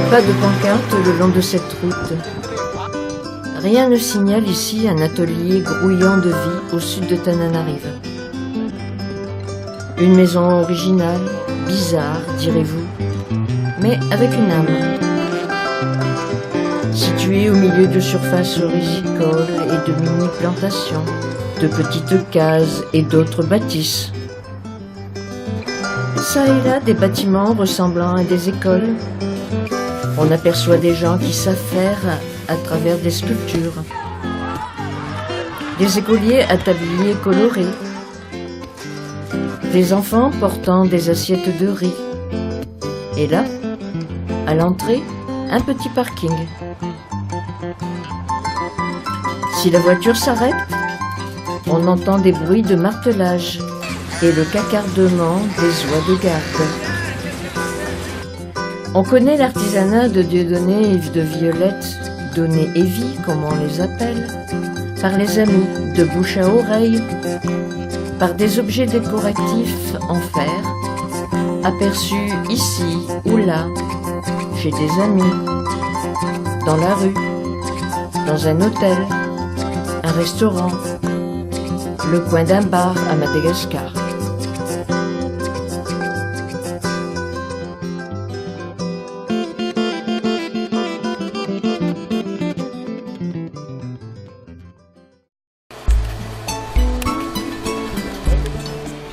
Pas de pancarte le long de cette route. Rien ne signale ici un atelier grouillant de vie au sud de Tananarive. Une maison originale, bizarre, direz-vous, mais avec une âme. Située au milieu de surfaces rizicoles et de mini-plantations, de petites cases et d'autres bâtisses. Ça et là, des bâtiments ressemblant à des écoles. On aperçoit des gens qui savent faire à travers des sculptures. Des écoliers à tabliers colorés. Des enfants portant des assiettes de riz. Et là, à l'entrée, un petit parking. Si la voiture s'arrête, on entend des bruits de martelage et le cacardement des oies de garde. On connaît l'artisanat de Dieudonné et de Violette, Donné et Vie, comme on les appelle, par les amis, de bouche à oreille, par des objets décoratifs en fer, aperçus ici ou là, chez des amis, dans la rue, dans un hôtel, un restaurant, le coin d'un bar à Madagascar.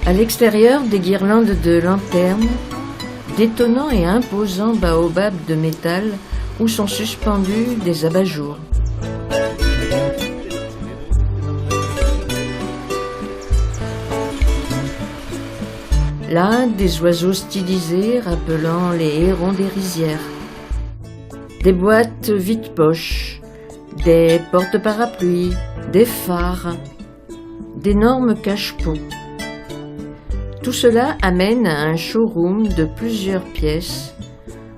À l'extérieur, des guirlandes de lanternes, d'étonnants et imposants baobabs de métal où sont suspendus des abat-jours. Là, des oiseaux stylisés rappelant les hérons des rizières. Des boîtes vide-poche, des porte-parapluies, des phares, d'énormes cache-pots. Tout cela amène à un showroom de plusieurs pièces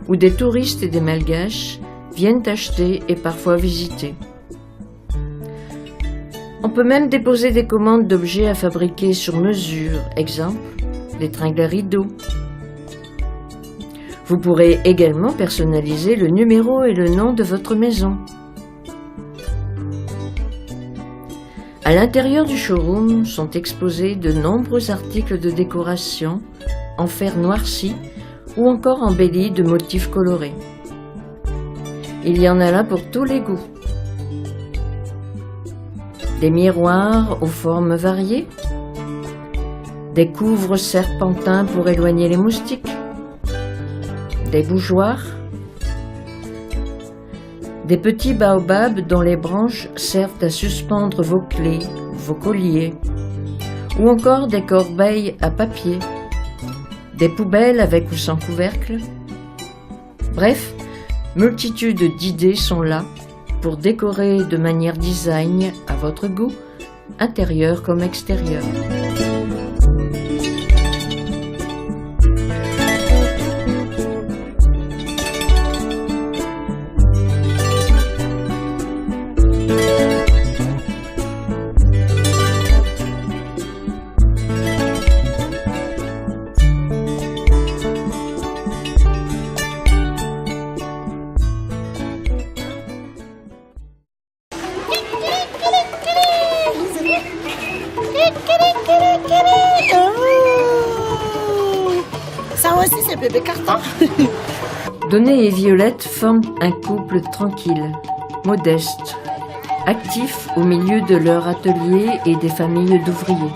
où des touristes et des malgaches viennent acheter et parfois visiter. On peut même déposer des commandes d'objets à fabriquer sur mesure, exemple les tringles à rideaux. Vous pourrez également personnaliser le numéro et le nom de votre maison. À l'intérieur du showroom sont exposés de nombreux articles de décoration en fer noirci ou encore embellis de motifs colorés. Il y en a là pour tous les goûts. Des miroirs aux formes variées, des couvres serpentins pour éloigner les moustiques, des bougeoirs, des petits baobabs dont les branches servent à suspendre vos clés, vos colliers, ou encore des corbeilles à papier, des poubelles avec ou sans couvercle. Bref, multitude d'idées sont là pour décorer de manière design à votre goût, intérieur comme extérieur. Ça aussi, c'est bébé carton. Donné et Violette forment un couple tranquille, modeste, actif au milieu de leur atelier et des familles d'ouvriers.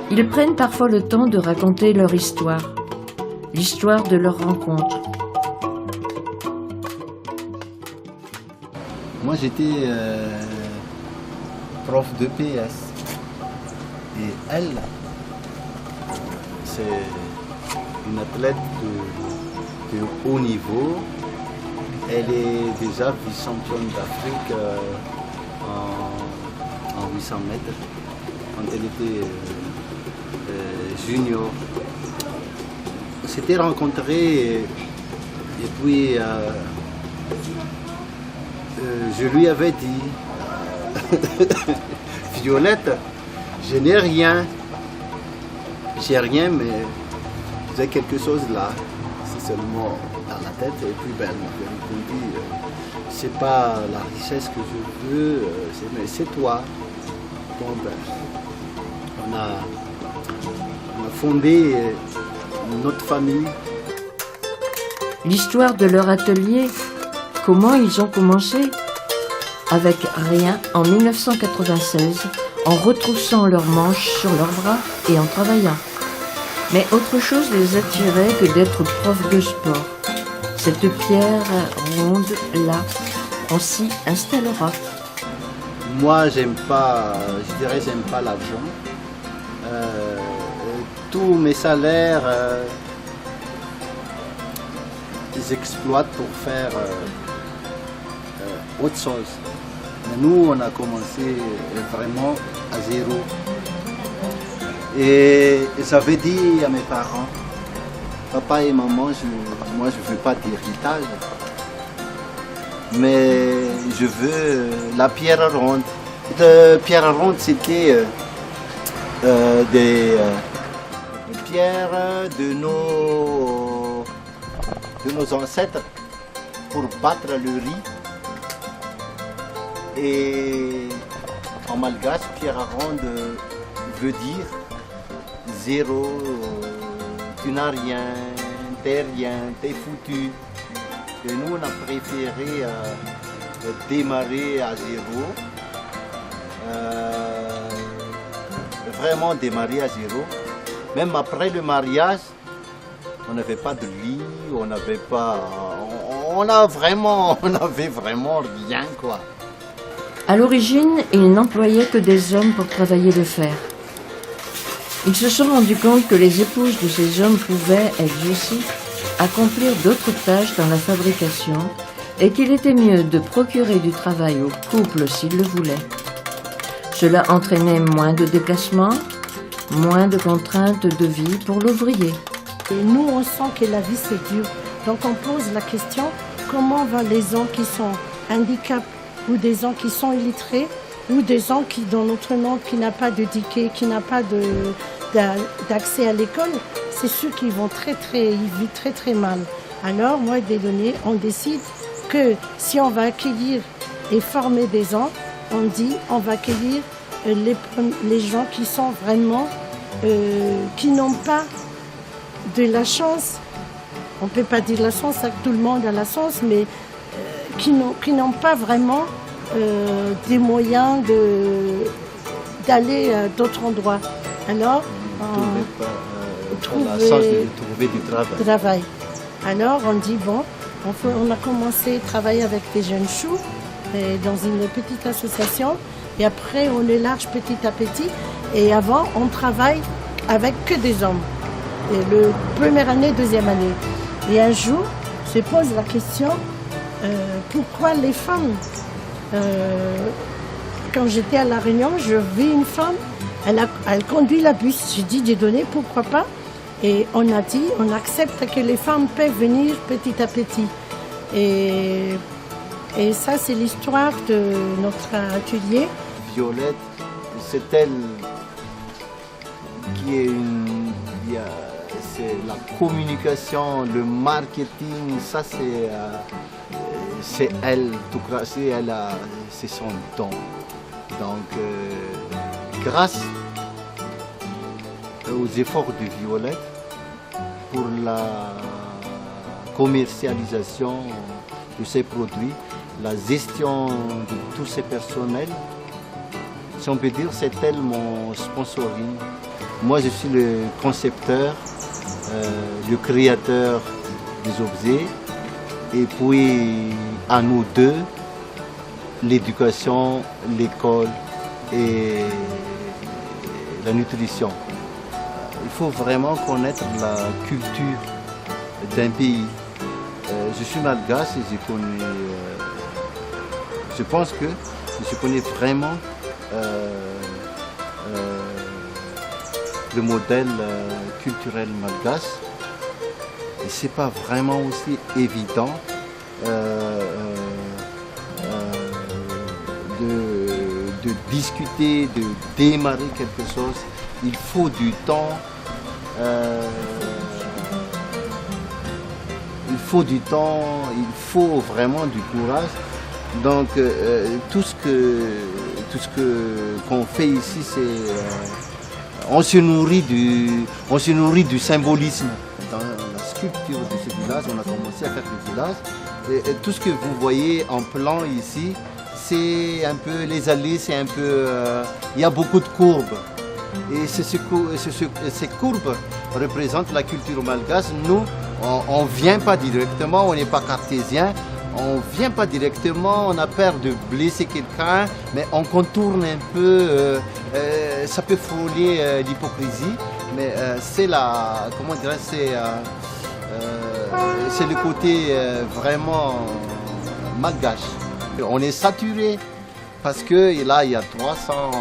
Ils prennent parfois le temps de raconter leur histoire, l'histoire de leur rencontre. Moi, j'étais prof de PS. Et elle, c'est une athlète de haut niveau. Elle est déjà vice-championne d'Afrique en 800 mètres quand elle était junior. On s'était rencontrés et puis je lui avais dit Violette, je n'ai rien. J'ai rien, mais j'ai quelque chose là. seulement dans la tête. Et puis, ben, elle m'a répondu, c'est pas la richesse que je veux, mais c'est toi. Bon, ben, on a fondé notre famille. L'histoire de leur atelier, comment ils ont commencé? Avec rien en 1996, en retroussant leurs manches sur leurs bras et en travaillant. Mais autre chose les attirait que d'être prof de sport. Cette pierre ronde, là, on s'y installera. Moi, j'aime pas l'argent. Tous mes salaires, ils exploitent pour faire autre chose. Mais nous, on a commencé vraiment à zéro. Et j'avais dit à mes parents, papa et maman, moi je ne veux pas d'héritage, mais je veux la pierre ronde. La pierre ronde, c'était des pierres de nos ancêtres pour battre le riz. Et en malgache, pierre ronde veut dire zéro, tu n'as rien, t'es foutu. Et nous, on a préféré démarrer à zéro, vraiment démarrer à zéro. Même après le mariage, on n'avait pas de lit, on n'avait vraiment rien, quoi. À l'origine, ils n'employaient que des hommes pour travailler le fer. Ils se sont rendus compte que les épouses de ces hommes pouvaient, elles aussi, accomplir d'autres tâches dans la fabrication et qu'il était mieux de procurer du travail au couple s'ils le voulaient. Cela entraînait moins de déplacements, moins de contraintes de vie pour l'ouvrier. Et nous, on sent que la vie, c'est dur. Donc on pose la question, comment vont les gens qui sont handicapés ou des gens qui sont illettrés ou des gens qui, dans notre monde, qui n'a pas de ticket, qui n'a pas d'accès à l'école, c'est ceux qui vont ils vivent très très mal. Alors, moi, des données, on décide que si on va accueillir et former des gens, on dit on va accueillir les gens qui sont vraiment, qui n'ont pas de la chance. On ne peut pas dire la chance, que tout le monde a la chance, mais qui n'ont pas vraiment des moyens d'aller à d'autres endroits. Alors, la chance de trouver du travail. Alors, on dit, bon, on a commencé à travailler avec des jeunes choux dans une petite association. Et après, on élarge petit à petit. Et avant, on travaille avec que des hommes. Et première année, deuxième année. Et un jour, je pose la question, pourquoi les femmes quand j'étais à La Réunion, je vis une femme, elle conduit la bus. J'ai dit, donné, pourquoi pas? Et on a dit, on accepte que les femmes peuvent venir petit à petit. Et ça, c'est l'histoire de notre atelier. Violette, c'est elle qui est c'est la communication, le marketing, ça c'est elle, tout cas, c'est son don. Donc, grâce aux efforts de Violette pour la commercialisation de ses produits, la gestion de tous ses personnels, si on peut dire, c'est elle mon sponsoring. Moi, je suis le concepteur, le créateur des objets, et puis à nous deux, l'éducation, l'école et la nutrition. Il faut vraiment connaître la culture d'un pays. Je suis malgache et je pense que je connais vraiment le modèle culturel malgache. Et c'est pas vraiment aussi évident de discuter, de démarrer quelque chose. Il faut du temps. faut du temps, il faut vraiment du courage. Donc tout ce qu'on fait ici, c'est on se nourrit du symbolisme. Dans la sculpture de ce village, on a commencé à faire des villages. Et tout ce que vous voyez en plan ici, c'est un peu les allées, c'est un peu, il y a beaucoup de courbes. Et ces courbes représentent la culture malgache. Nous, on ne vient pas directement, on n'est pas cartésien, on ne vient pas directement, on a peur de blesser quelqu'un, mais on contourne un peu, ça peut frôler l'hypocrisie, mais c'est la, comment dirais-je, c'est le côté vraiment malgache. On est saturé parce que là, il y a 300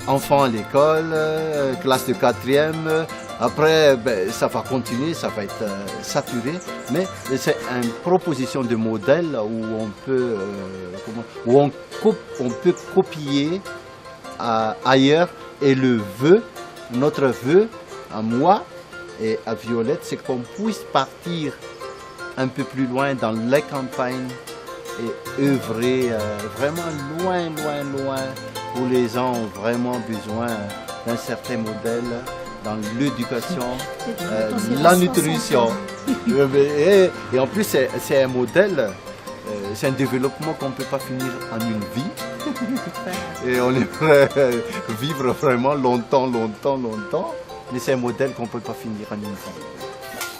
enfants à l'école, classe de 4e. Après, ça va continuer, ça va être saturé. Mais c'est une proposition de modèle où on peut copier ailleurs. Et notre vœu, à moi et à Violette, c'est qu'on puisse partir un peu plus loin dans les campagnes et œuvrer vraiment loin, où les gens ont vraiment besoin d'un certain modèle dans l'éducation, la nutrition. Et en plus, c'est un modèle, c'est un développement qu'on ne peut pas finir en une vie. Et on aimerait vivre vraiment longtemps. Mais c'est un modèle qu'on ne peut pas finir en une vie.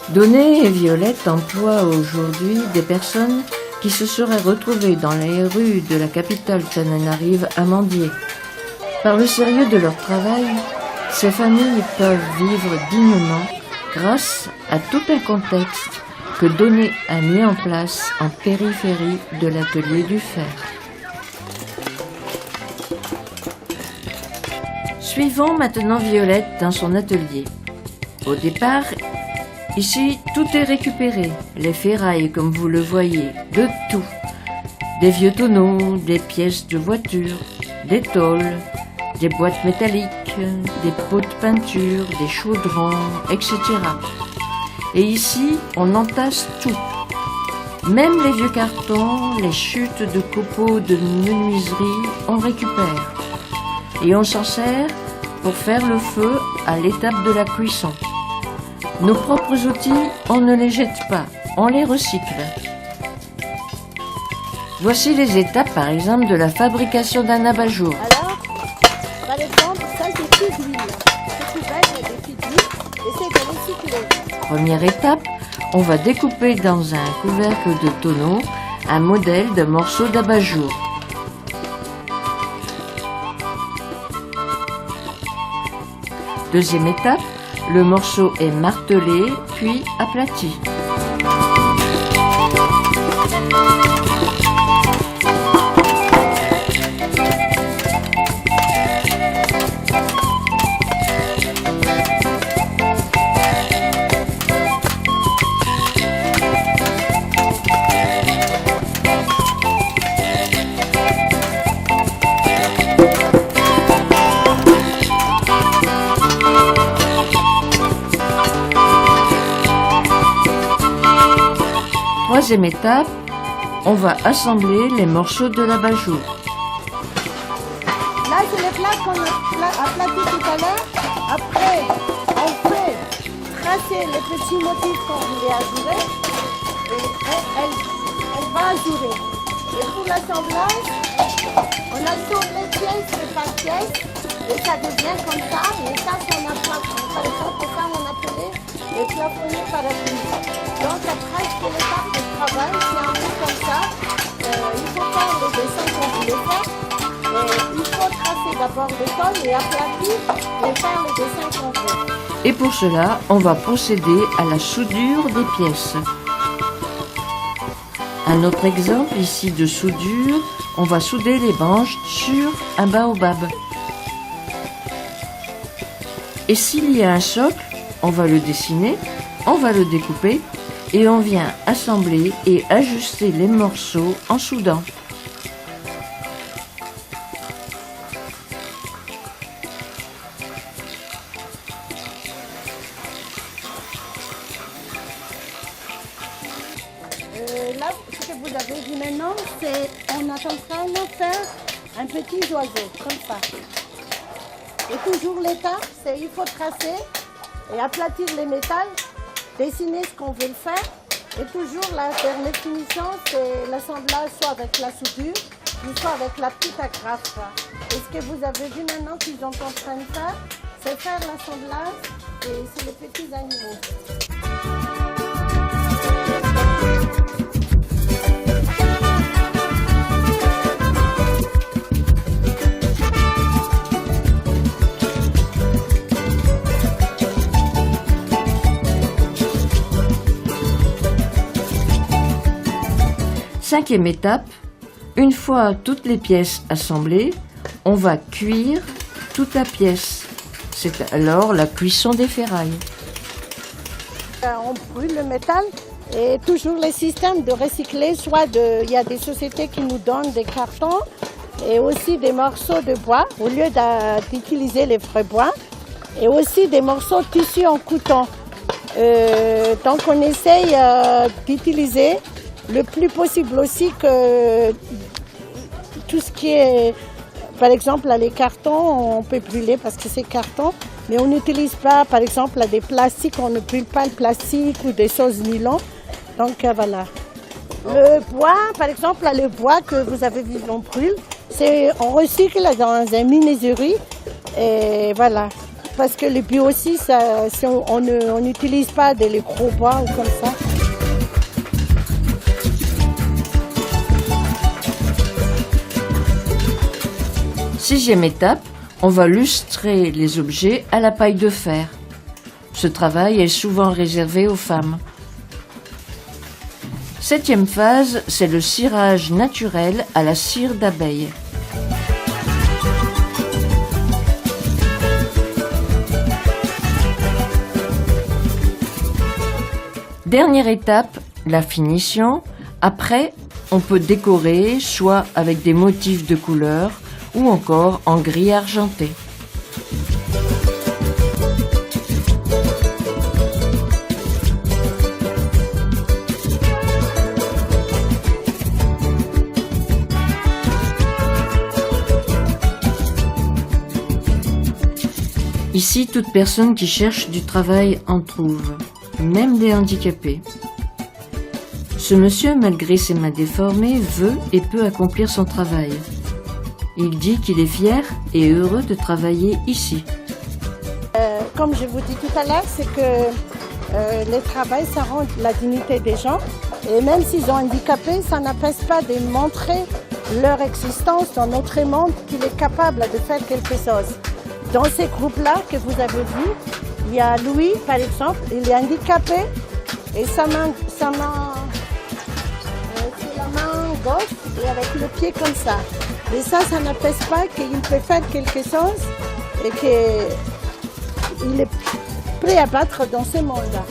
Doné et Violette emploient aujourd'hui des personnes qui se seraient retrouvées dans les rues de la capitale Tananarive à mendier. Par le sérieux de leur travail, ces familles peuvent vivre dignement grâce à tout un contexte que Doné a mis en place en périphérie de l'atelier du fer. Suivons maintenant Violette dans son atelier. Au départ, ici, tout est récupéré, les ferrailles comme vous le voyez, de tout. Des vieux tonneaux, des pièces de voiture, des tôles, des boîtes métalliques, des pots de peinture, des chaudrons, etc. Et ici, on entasse tout. Même les vieux cartons, les chutes de copeaux de menuiserie, on récupère. Et on s'en sert pour faire le feu à l'étape de la cuisson. Nos propres outils, on ne les jette pas, on les recycle. Voici les étapes, par exemple, de la fabrication d'un abat-jour. Alors, par exemple, ça c'est toute l'huile. Ce couvert est de toute l'huile et c'est de recycler. Première étape, on va découper dans un couvercle de tonneau un modèle de morceau d'abat-jour. Deuxième étape, le morceau est martelé puis aplati. Troisième étape, on va assembler les morceaux de l'abat-jour. Là, c'est les plats qu'on a aplatis tout à l'heure. Après, on fait tracer les petits motifs qu'on voulait ajurer. Et elle va ajurer. Et pour l'assemblage, on assemble les pièces par pièce. Et ça devient comme ça. Et ça, c'est un plafond. Par exemple, ça, on appelait les plafonnés parapluies. Donc, après, c'est l'étape de travail. C'est un peu comme ça. Il faut faire le dessin qu'on voulait faire. Il faut tracer d'abord le sol et aplatir et faire le dessin qu'on veut. Et pour cela, on va procéder à la soudure des pièces. Un autre exemple ici de soudure, on va souder les branches sur un baobab. Et s'il y a un socle, on va le dessiner, on va le découper et on vient assembler et ajuster les morceaux en soudant. vous avez vu maintenant, c'est on est en train de faire un petit oiseau, comme ça. Et toujours l'étape, c'est il faut tracer et aplatir les métals, dessiner ce qu'on veut faire. Et toujours la dernière finition, c'est l'assemblage soit avec la soudure, soit avec la petite agrafe. Et ce que vous avez vu maintenant qu'ils sont en train de faire, c'est faire l'assemblage et c'est les petits animaux. Cinquième étape, une fois toutes les pièces assemblées, on va cuire toute la pièce. C'est alors la cuisson des ferrailles. On brûle le métal et toujours les systèmes de recycler, il y a des sociétés qui nous donnent des cartons et aussi des morceaux de bois au lieu d'utiliser les vrais bois et aussi des morceaux de tissu en coton. Donc on essaye d'utiliser le plus possible aussi que tout ce qui est, par exemple, les cartons, on peut brûler parce que c'est carton, mais on n'utilise pas, par exemple, des plastiques, on ne brûle pas le plastique ou des choses nylon. Donc voilà. Le bois, par exemple, le bois que vous avez vu, on brûle, on recycle dans un menuiserie et voilà. Parce que le bio aussi, on n'utilise pas des gros bois ou comme ça. Sixième étape, on va lustrer les objets à la paille de fer. Ce travail est souvent réservé aux femmes. Septième phase, c'est le cirage naturel à la cire d'abeille. Dernière étape, la finition. Après, on peut décorer soit avec des motifs de couleurs ou encore en gris argenté. Ici, toute personne qui cherche du travail en trouve, même des handicapés. Ce monsieur, malgré ses mains déformées, veut et peut accomplir son travail. Il dit qu'il est fier et heureux de travailler ici. Comme je vous dis tout à l'heure, c'est que le travail, ça rend la dignité des gens. Et même s'ils sont handicapés, ça n'empêche pas de montrer leur existence dans notre monde, qu'il est capable de faire quelque chose. Dans ces groupes-là que vous avez vus, il y a Louis, par exemple, il est handicapé et sa main c'est la main gauche et avec le pied comme ça. Et ça n'empêche pas qu'il peut faire quelque chose et qu'il est prêt à battre dans ce monde-là.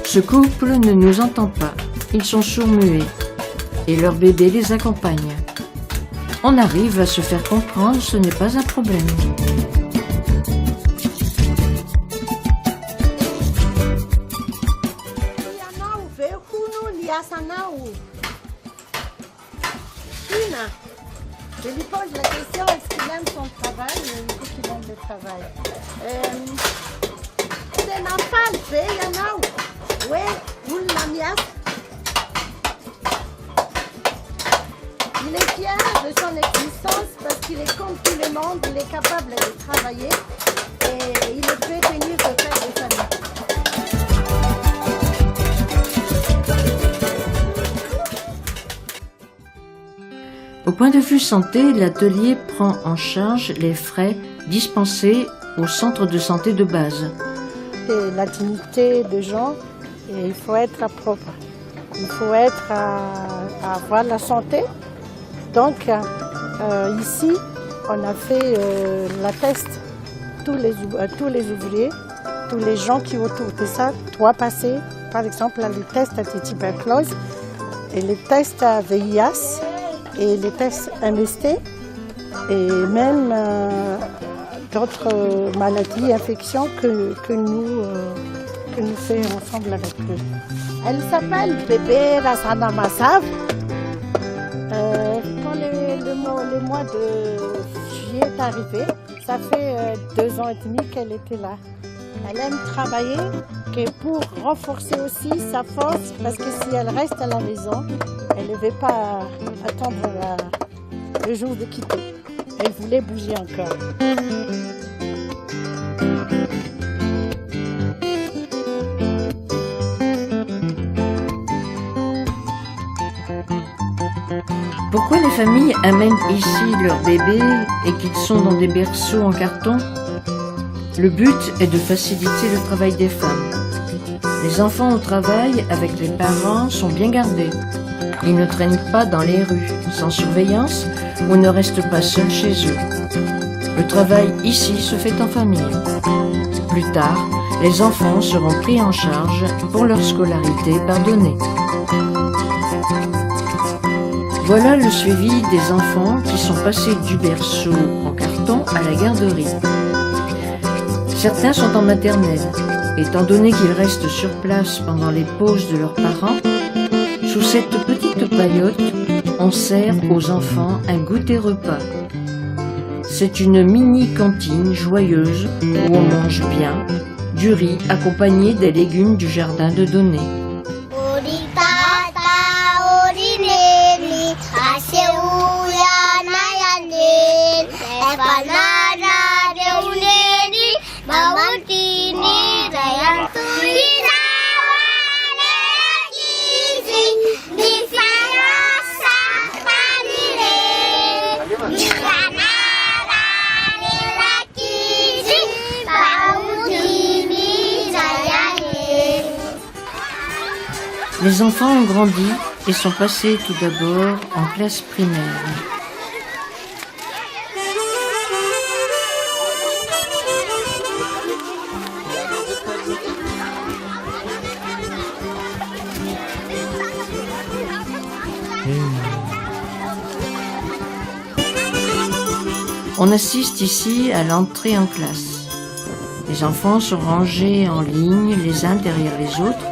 Ce couple ne nous entend pas, ils sont sourds-muets et leur bébé les accompagne. On arrive à se faire comprendre, ce n'est pas un problème. Je lui pose la question, est-ce qu'il aime son travail? Il dit qu'il aime le travail. C'est ma femme, c'est Yana. Oui, vous l'amiez. Il est fier de son existence parce qu'il est comme tout le monde, il est capable de travailler et il peut tenir de faire des familles. Au point de vue santé, l'atelier prend en charge les frais dispensés au centre de santé de base. C'est la dignité des gens et il faut être propre. Il faut avoir la santé. Donc ici, on a fait la test. Tous les ouvriers, tous les gens qui autour de ça doivent passer, par exemple, les tests à tuberculose et les tests à VIH. Et les tests MST et même d'autres maladies, infections que nous fait ensemble avec eux. Elle s'appelle bébé Rasana Massav. Quand le mois de juillet est arrivé, ça fait 2 ans et demi qu'elle était là. Elle aime travailler pour renforcer aussi sa force, parce que si elle reste à la maison, elle ne veut pas attendre le jour de quitter. Elle voulait bouger encore. Pourquoi les familles amènent ici leurs bébés et qu'ils sont dans des berceaux en carton? Le but est de faciliter le travail des femmes. Les enfants au travail avec les parents sont bien gardés. Ils ne traînent pas dans les rues, sans surveillance, ou ne restent pas seuls chez eux. Le travail ici se fait en famille. Plus tard, les enfants seront pris en charge pour leur scolarité pardonnée. Voilà le suivi des enfants qui sont passés du berceau en carton à la garderie. Certains sont en maternelle. Étant donné qu'ils restent sur place pendant les pauses de leurs parents, sous cette petite paillote, on sert aux enfants un goûter-repas. C'est une mini-cantine joyeuse où on mange bien, du riz accompagné des légumes du jardin de Donné. Les enfants ont grandi et sont passés tout d'abord en classe primaire. On assiste ici à l'entrée en classe. Les enfants sont rangés en ligne les uns derrière les autres,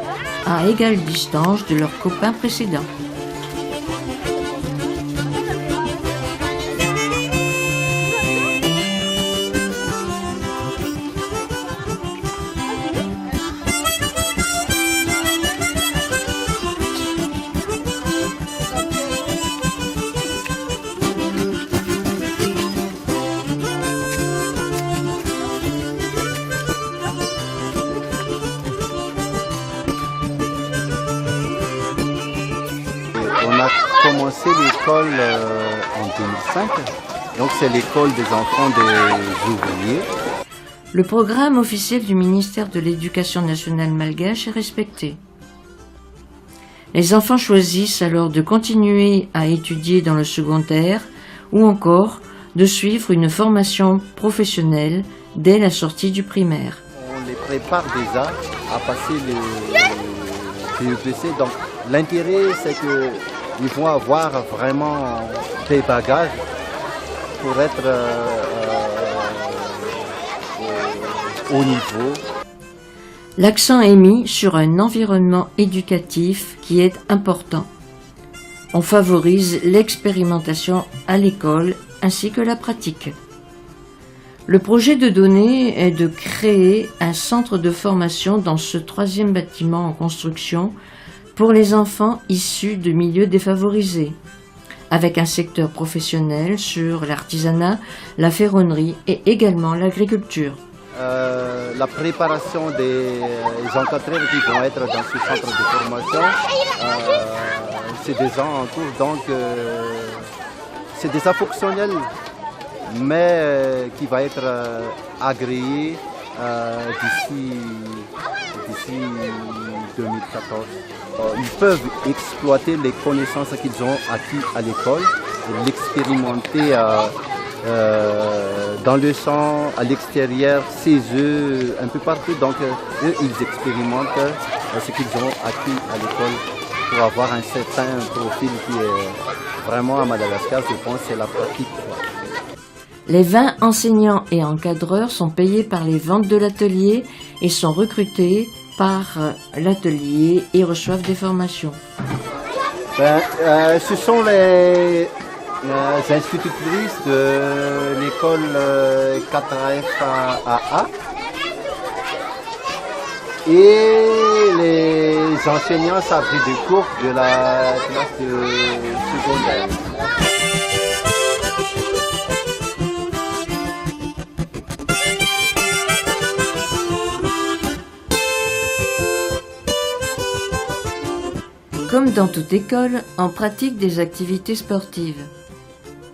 à égale distance de leurs copains précédents. On a commencé l'école en 2005, donc c'est l'école des enfants des ouvriers. Le programme officiel du ministère de l'Éducation nationale malgache est respecté. Les enfants choisissent alors de continuer à étudier dans le secondaire ou encore de suivre une formation professionnelle dès la sortie du primaire. On les prépare déjà à passer le PEPC, donc l'intérêt c'est qu'ils vont avoir vraiment des bagages pour être au niveau. L'accent est mis sur un environnement éducatif qui est important. On favorise l'expérimentation à l'école ainsi que la pratique. Le projet de Donné est de créer un centre de formation dans ce 3e bâtiment en construction pour les enfants issus de milieux défavorisés, avec un secteur professionnel sur l'artisanat, la ferronnerie et également l'agriculture. La préparation des encadreurs qui vont être dans ce centre de formation, c'est déjà en cours, donc c'est déjà fonctionnel, mais qui va être agréé d'ici 2014. Ils peuvent exploiter les connaissances qu'ils ont acquises à l'école, l'expérimenter dans le champ, à l'extérieur, chez eux, un peu partout. Donc eux, ils expérimentent ce qu'ils ont acquis à l'école pour avoir un certain profil qui est vraiment à Madagascar, je pense, c'est la pratique. Les 20 enseignants et encadreurs sont payés par les ventes de l'atelier et sont recrutés par l'atelier et reçoivent des formations. Ce sont les institutrices de l'école 4FAA et les enseignants s'abritent des cours de la classe de secondaire. Comme dans toute école, on pratique des activités sportives.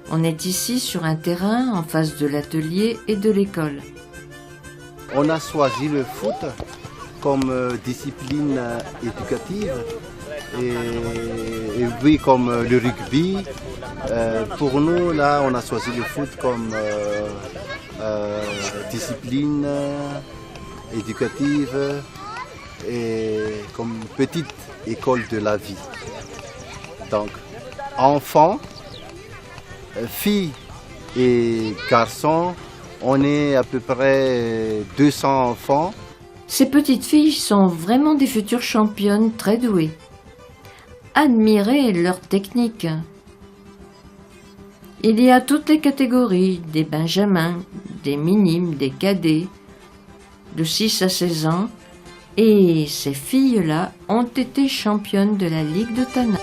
On est ici sur un terrain en face de l'atelier et de l'école. On a choisi le foot comme discipline éducative et oui, comme le rugby. Pour nous, là, on a choisi le foot comme discipline éducative et comme petite école de la vie. Donc, enfants, filles et garçons, on est à peu près 200 enfants. Ces petites filles sont vraiment des futures championnes très douées. Admirez leur technique. Il y a toutes les catégories, des benjamins, des minimes, des cadets, de 6 à 16 ans, et ces filles-là ont été championnes de la Ligue de Tana.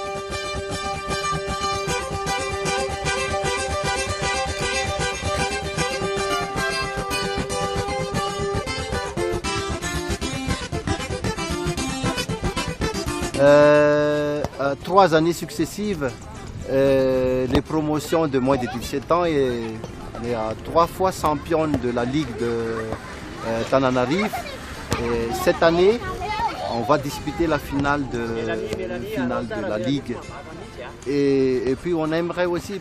À 3 années successives, les promotions de moins de 17 ans et à 3 fois championne de la Ligue de Tananarive. Et cette année, on va disputer la finale de la Ligue. Et puis on aimerait aussi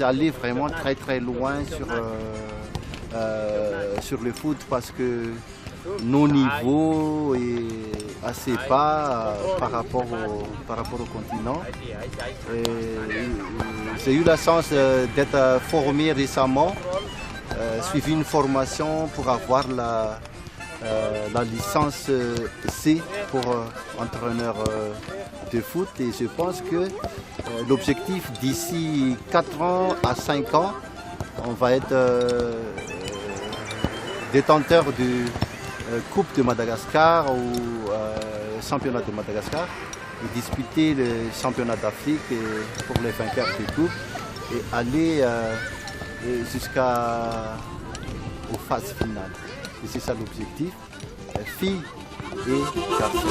aller vraiment très très loin sur le foot parce que nos niveaux est assez bas par rapport au continent. J'ai eu la chance d'être formé récemment, suivi une formation pour avoir la licence C pour entraîneur de foot et je pense que l'objectif d'ici 4 ans à 5 ans, on va être détenteur du Coupe de Madagascar ou championnat de Madagascar et disputer le championnat d'Afrique pour les vainqueurs de coupe et aller jusqu'aux phases finales. Et c'est ça l'objectif, filles et garçons.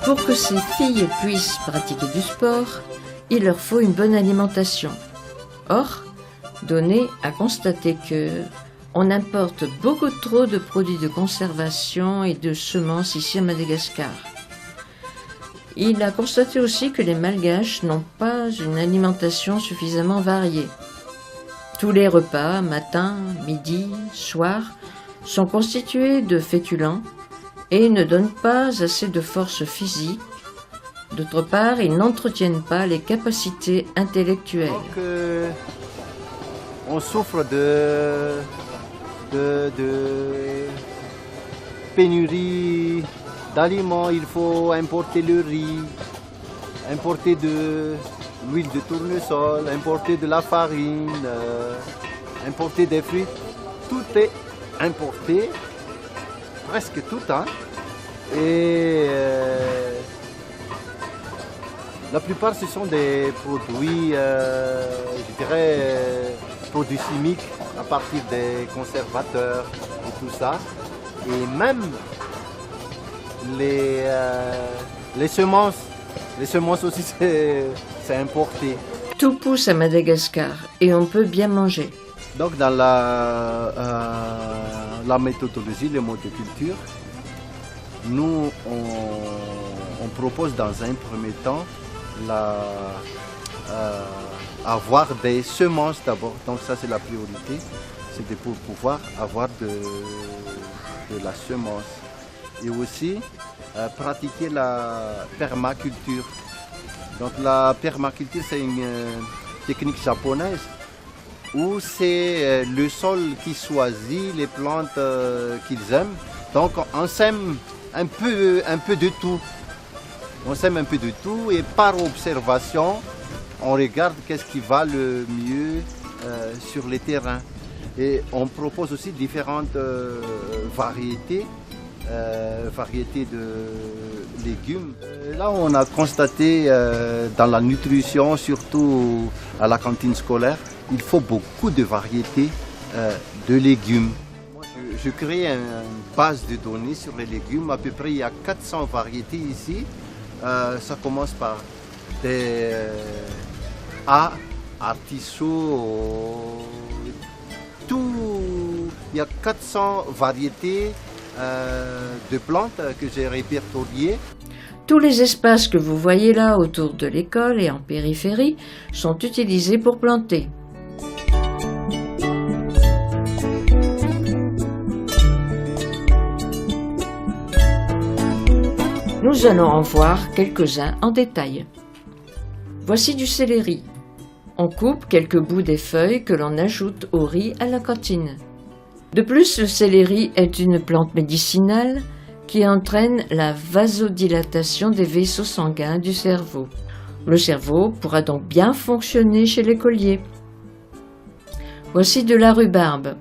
Pour que ces filles puissent pratiquer du sport, il leur faut une bonne alimentation. Or, Doné a constaté que on importe beaucoup trop de produits de conservation et de semences ici à Madagascar. Il a constaté aussi que les Malgaches n'ont pas une alimentation suffisamment variée. Tous les repas, matin, midi, soir, sont constitués de féculents et ne donnent pas assez de force physique. D'autre part, ils n'entretiennent pas les capacités intellectuelles. Donc, on souffre de pénurie d'aliments. Il faut importer le riz, importer de l'huile de tournesol, importer de la farine, importer des fruits. Tout est importé, presque tout, hein. Et la plupart ce sont des produits, je dirais, produits chimiques à partir des conservateurs et tout ça. Et même les semences aussi c'est importé. Tout pousse à Madagascar et on peut bien manger. Donc dans la méthodologie, les modes de culture, nous on propose dans un premier temps avoir des semences d'abord. Donc ça c'est la priorité, c'est de pouvoir avoir de la semence. Et aussi pratiquer la permaculture. Donc la permaculture c'est une technique japonaise où c'est le sol qui choisit les plantes qu'ils aiment. Donc on sème un peu de tout. On sème un peu de tout et par observation, on regarde qu'est-ce qui va le mieux sur les terrains. Et on propose aussi différentes variétés de légumes. Là, on a constaté dans la nutrition, surtout à la cantine scolaire, il faut beaucoup de variétés de légumes. Je crée une base de données sur les légumes. À peu près, il y a 400 variétés ici. Ça commence par des artichauts, tout. Il y a 400 variétés de plantes que j'ai répertoriées. Tous les espaces que vous voyez là autour de l'école et en périphérie sont utilisés pour planter. Nous allons en voir quelques-uns en détail. Voici du céleri. On coupe quelques bouts des feuilles que l'on ajoute au riz à la cantine. De plus, le céleri est une plante médicinale qui entraîne la vasodilatation des vaisseaux sanguins du cerveau. Le cerveau pourra donc bien fonctionner chez l'écolier. Voici de la rhubarbe,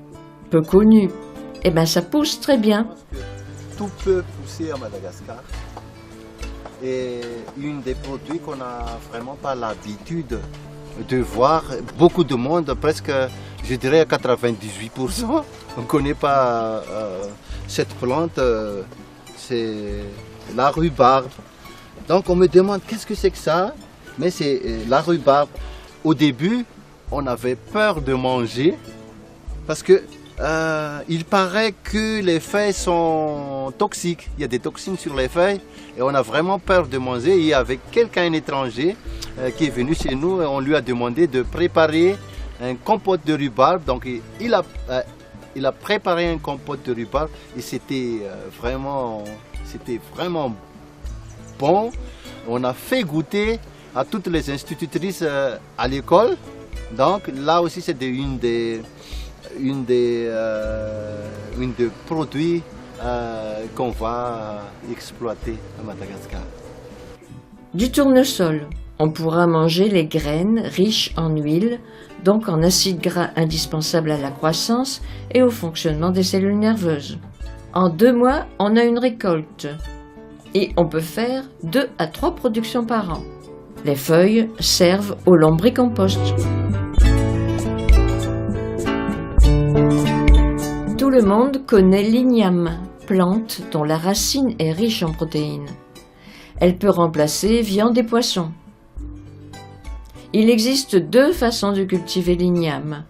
peu connue. Eh bien, ça pousse très bien. Tout peut pousser à Madagascar. Et une des produits qu'on n'a vraiment pas l'habitude de voir. Beaucoup de monde, presque, je dirais à 98%, on ne connaît pas cette plante, c'est la rhubarbe. Donc on me demande qu'est-ce que c'est que ça, mais c'est la rhubarbe. Au début, on avait peur de manger parce que il paraît que les feuilles sont toxiques. Il y a des toxines sur les feuilles et on a vraiment peur de manger. Et avec quelqu'un étranger qui est venu chez nous, on lui a demandé de préparer un compote de rhubarbe. Donc il a préparé un compote de rhubarbe et c'était vraiment bon. On a fait goûter à toutes les institutrices à l'école. Donc là aussi c'était une des produits qu'on va exploiter à Madagascar. Du tournesol. On pourra manger les graines riches en huile, donc en acides gras indispensables à la croissance et au fonctionnement des cellules nerveuses. En 2 mois, on a une récolte et on peut faire 2 à 3 productions par an. Les feuilles servent au lombricompost. Tout le monde connaît l'igname, plante dont la racine est riche en protéines. Elle peut remplacer viande et poissons. Il existe 2 façons de cultiver l'igname.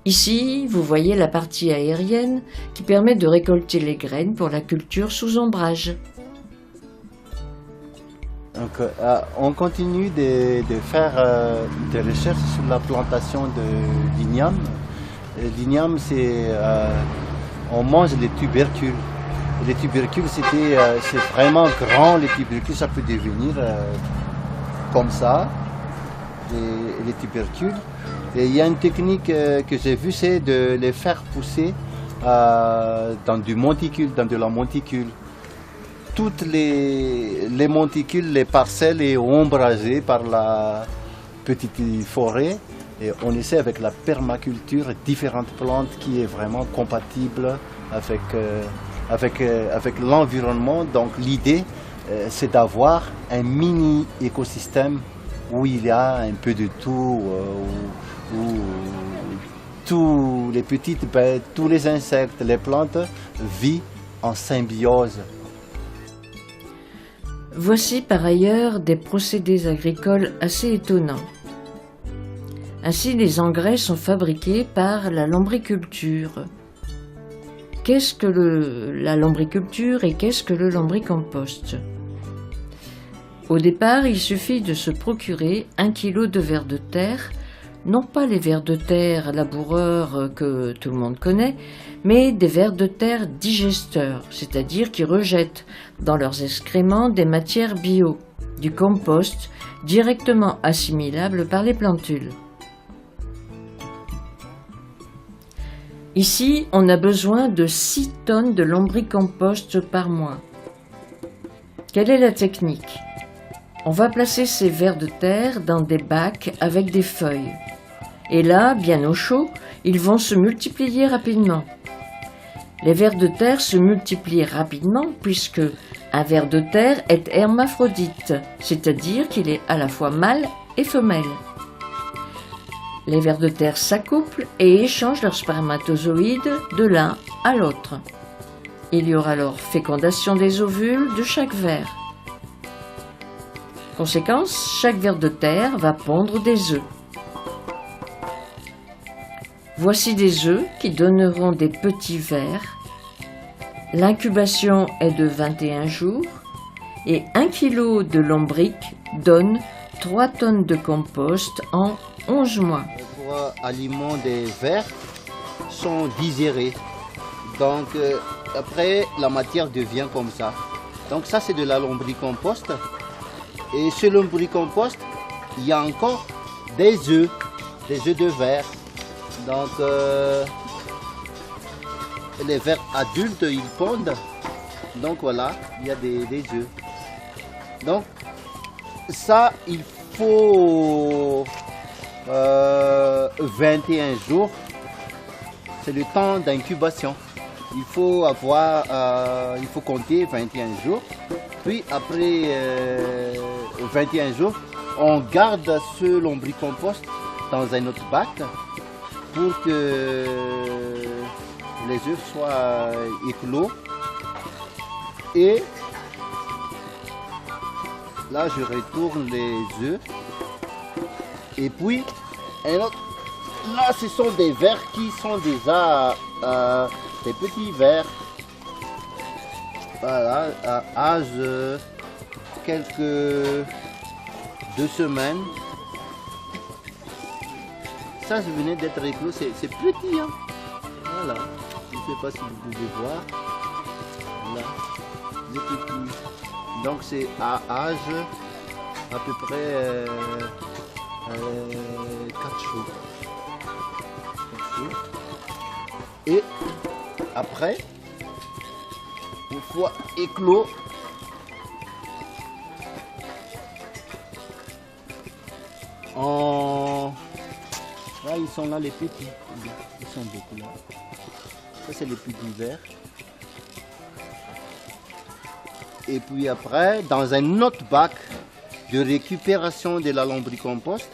Ici, vous voyez la partie aérienne qui permet de récolter les graines pour la culture sous ombrage. Donc, on continue de faire des recherches sur la plantation de l'igname. L'igname, c'est on mange les tubercules. Les tubercules, c'est vraiment grand. Les tubercules, ça peut devenir comme ça. Les tubercules. Et il y a une technique que j'ai vue, c'est de les faire pousser dans du monticule, dans de la monticule. Toutes les monticules, les parcelles est ombragées par la petite forêt. Et on essaie avec la permaculture différentes plantes qui est vraiment compatible avec l'environnement. Donc l'idée, c'est d'avoir un mini écosystème où il y a un peu de tout, où tous les petites bêtes, tous les insectes, les plantes vivent en symbiose. Voici par ailleurs des procédés agricoles assez étonnants. Ainsi, les engrais sont fabriqués par la lombriculture. Qu'est-ce que la lombriculture et qu'est-ce que le lombricompost? Au départ, il suffit de se procurer 1 kg de vers de terre, non pas les vers de terre laboureurs que tout le monde connaît, mais des vers de terre digesteurs, c'est-à-dire qui rejettent dans leurs excréments des matières bio, du compost directement assimilable par les plantules. Ici, on a besoin de 6 tonnes de lombricompost par mois. Quelle est la technique? On va placer ces vers de terre dans des bacs avec des feuilles. Et là, bien au chaud, ils vont se multiplier rapidement. Les vers de terre se multiplient rapidement puisque un ver de terre est hermaphrodite, c'est-à-dire qu'il est à la fois mâle et femelle. Les vers de terre s'accouplent et échangent leurs spermatozoïdes de l'un à l'autre. Il y aura alors fécondation des ovules de chaque ver. Conséquence, chaque ver de terre va pondre des œufs. Voici des œufs qui donneront des petits vers. L'incubation est de 21 jours et 1 kg de lombric donne 3 tonnes de compost en 11 mois. Pour aliment des vers sont digérés. Donc après la matière devient comme ça. Donc ça c'est de la lombricompost. Et ce lombricompost, il y a encore des œufs de vers. Donc les vers adultes ils pondent. Donc voilà, il y a des œufs. Donc ça il faut 21 jours, c'est le temps d'incubation. Il faut compter 21 jours. Puis après 21 jours, on garde ce lombricompost dans un autre bac pour que les œufs soient éclos. Et là, je retourne les œufs. Et puis, là, ce sont des vers qui sont déjà des petits vers. Voilà, à âge quelques 2 semaines. Ça, je venais d'être éclos, c'est petit. Hein? Voilà, je ne sais pas si vous pouvez voir. Là, les petits. Donc, c'est à âge à peu près 4 jours. Et après, une fois éclos, là ils sont là les petits, ils sont beaucoup là. Ça c'est les petits vers. Et puis après, dans un autre bac de récupération de la lombricompost,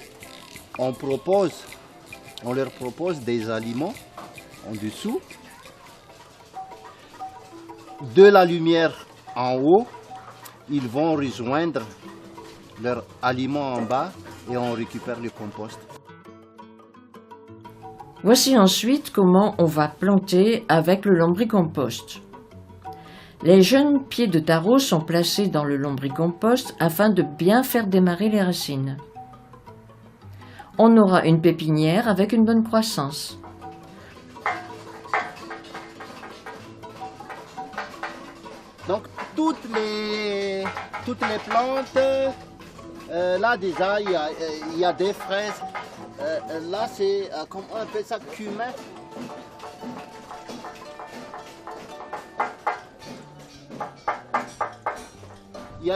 on leur propose des aliments en dessous, de la lumière en haut, ils vont rejoindre leurs aliments en bas et on récupère le compost. Voici ensuite comment on va planter avec le lombricompost. Les jeunes pieds de taro sont placés dans le lombricompost afin de bien faire démarrer les racines. On aura une pépinière avec une bonne croissance. Donc toutes les plantes, là déjà il y a des fraises. Là c'est, comment on appelle ça, cumin. Il y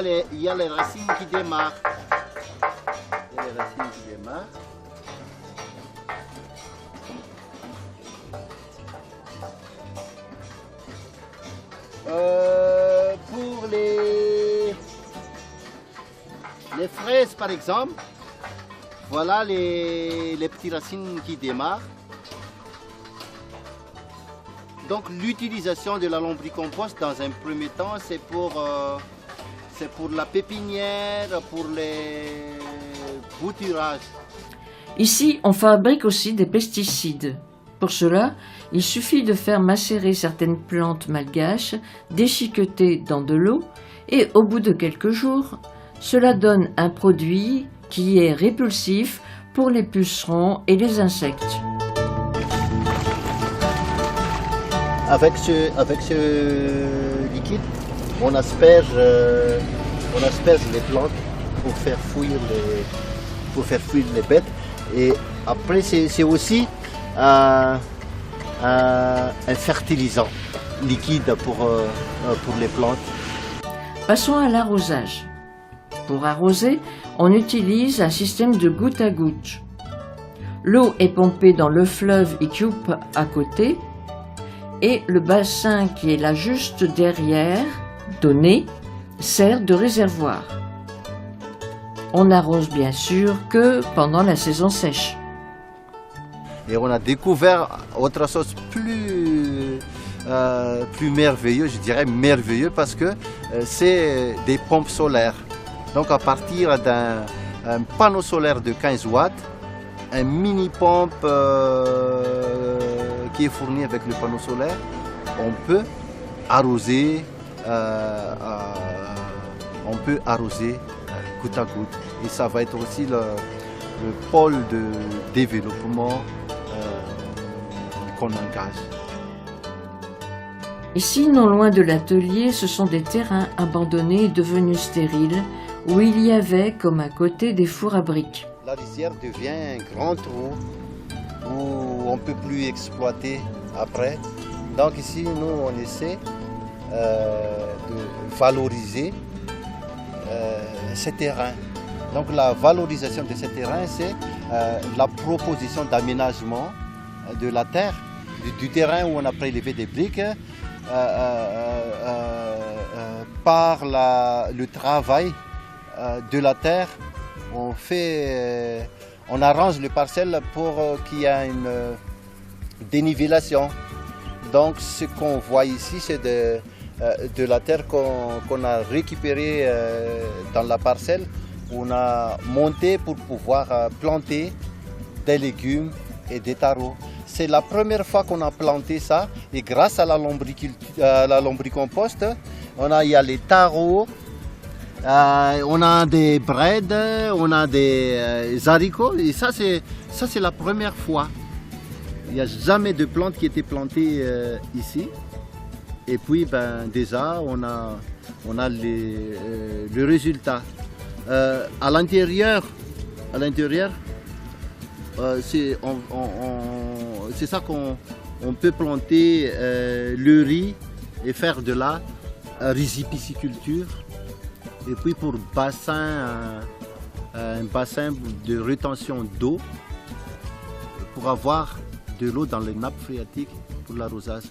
a les racines qui démarrent. Pour les fraises par exemple, voilà les petites racines qui démarrent. Donc l'utilisation de la lombricompost dans un premier temps, c'est pour la pépinière, pour les bouturages. Ici, on fabrique aussi des pesticides. Pour cela, il suffit de faire macérer certaines plantes malgaches, déchiquetées dans de l'eau, et au bout de quelques jours, cela donne un produit qui est répulsif pour les pucerons et les insectes. Avec ce liquide, on asperge les plantes pour faire fuir les bêtes. Et après, c'est aussi un fertilisant liquide pour les plantes. Passons à l'arrosage. Pour arroser, on utilise un système de goutte à goutte. L'eau est pompée dans le fleuve Iquioupe à côté et le bassin qui est là juste derrière, donné, sert de réservoir. On n'arrose bien sûr que pendant la saison sèche. Et on a découvert autre chose plus merveilleux, je dirais merveilleux, parce que c'est des pompes solaires. Donc à partir d'un panneau solaire de 15 watts, un mini pompe qui est fourni avec le panneau solaire, on peut arroser goutte à goutte. Et ça va être aussi le pôle de développement qu'on engage. Ici, non loin de l'atelier, ce sont des terrains abandonnés et devenus stériles, où il y avait, comme à côté, des fours à briques. La lisière devient un grand trou où on ne peut plus exploiter après. Donc ici, nous, on essaie de valoriser ces terrains. Donc la valorisation de ces terrains, c'est la proposition d'aménagement de la terre, du terrain où on a prélevé des briques, par le travail de la terre. On arrange les parcelles pour qu'il y ait une dénivellation. Donc ce qu'on voit ici, c'est de la terre qu'on a récupérée dans la parcelle. On a monté pour pouvoir planter des légumes et des tarots. C'est la première fois qu'on a planté ça, et grâce à la lombricompost, il y a les tarots, on a des braides, on a des haricots, et ça c'est la première fois. Il n'y a jamais de plantes qui étaient plantées ici. Et puis déjà on a le résultat. À l'intérieur, c'est ça qu'on peut planter le riz et faire de la rizipisciculture. Et puis pour un bassin de rétention d'eau pour avoir de l'eau dans les nappes phréatiques pour l'arrosage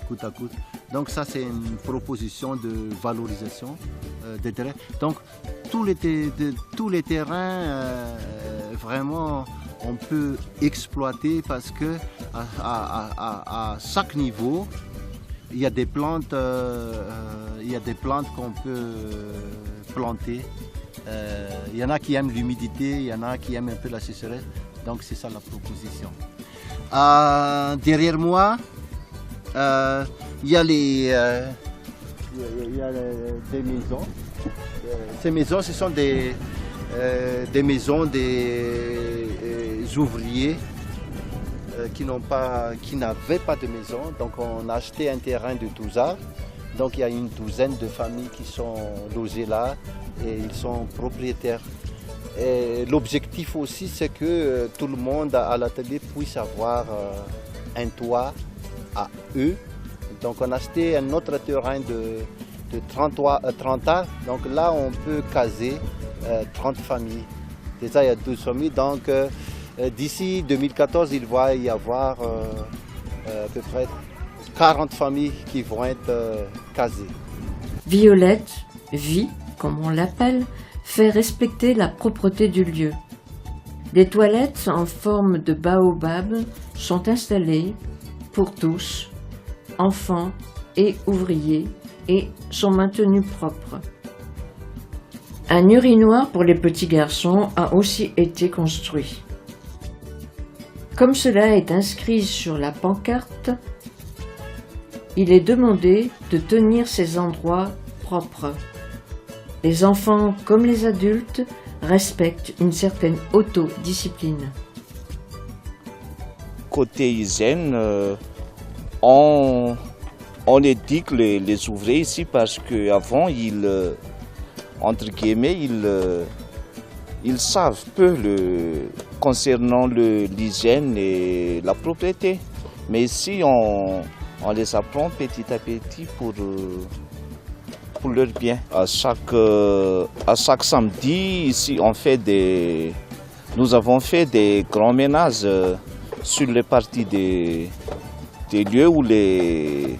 goutte à goutte. Donc ça c'est une proposition de valorisation des terrains. Donc tous les terrains vraiment on peut exploiter parce que à chaque niveau il y a des plantes qu'on peut planter. Il y en a qui aiment l'humidité, il y en a qui aiment un peu la sécheresse. Donc c'est ça la proposition. Derrière moi, il y a des maisons. Ces maisons, ce sont des maisons des ouvriers qui n'avaient pas de maison. Donc on a acheté un terrain de 12 acres. Donc il y a une douzaine de familles qui sont logées là et ils sont propriétaires. Et l'objectif aussi, c'est que tout le monde à l'atelier puisse avoir un toit à eux. Donc on a acheté un autre terrain de 30 acres. Donc là, on peut caser 30 familles. Déjà, il y a 12 familles. Donc d'ici 2014, il va y avoir à peu près 40 familles qui vont être casées. Violette, Vie, comme on l'appelle, fait respecter la propreté du lieu. Des toilettes en forme de baobab sont installées pour tous, enfants et ouvriers, et sont maintenues propres. Un urinoir pour les petits garçons a aussi été construit. Comme cela est inscrit sur la pancarte, il est demandé de tenir ces endroits propres. Les enfants comme les adultes respectent une certaine autodiscipline. Côté hygiène, on éduque les ouvriers ici parce qu'avant, entre guillemets, ils savent peu concernant l'hygiène et la propreté. Mais ici, on les apprend petit à petit pour leur bien. À chaque samedi, ici, nous avons fait des grands ménages sur les parties des lieux où les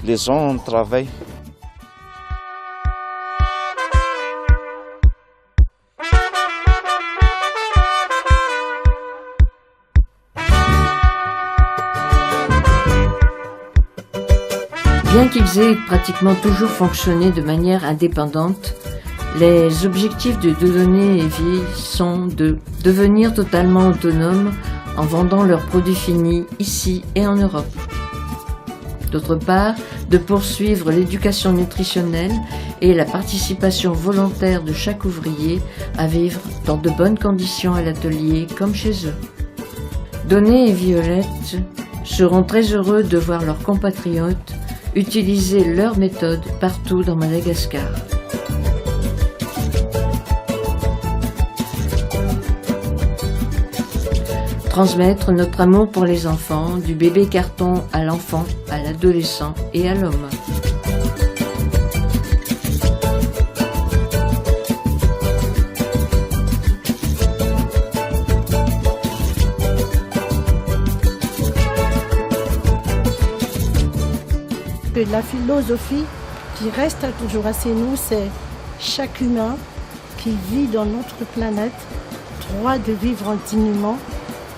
gens travaillent. Bien qu'ils aient pratiquement toujours fonctionné de manière indépendante, les objectifs de Dieudonné et Vie sont de devenir totalement autonomes en vendant leurs produits finis ici et en Europe. D'autre part, de poursuivre l'éducation nutritionnelle et la participation volontaire de chaque ouvrier à vivre dans de bonnes conditions à l'atelier comme chez eux. Dieudonné et Violette seront très heureux de voir leurs compatriotes utiliser leur méthode partout dans Madagascar. Transmettre notre amour pour les enfants, du bébé carton à l'enfant, à l'adolescent et à l'homme. La philosophie qui reste toujours assez nous, c'est chaque humain qui vit dans notre planète, droit de vivre dignement,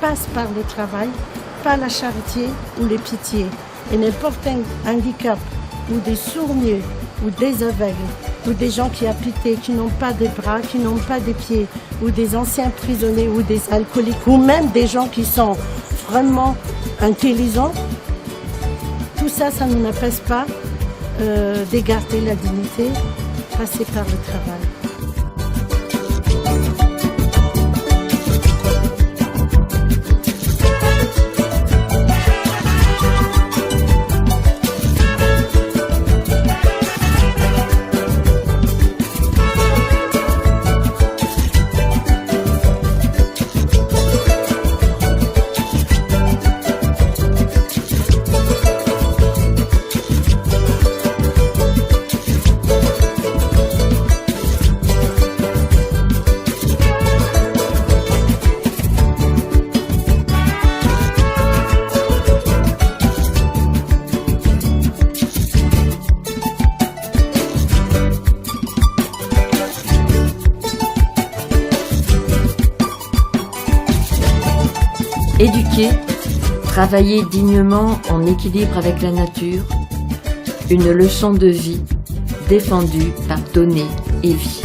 passe par le travail, pas la charité ou les pitiés. Et n'importe un handicap ou des sourds-muets ou des aveugles ou des gens qui habitent, qui n'ont pas de bras, qui n'ont pas de pieds, ou des anciens prisonniers ou des alcooliques, ou même des gens qui sont vraiment intelligents, tout ça, ça ne nous empêche pas d'égarder la dignité, passer par le travail. Éduquer, travailler dignement en équilibre avec la nature, une leçon de vie défendue par Dieudonné et Vie.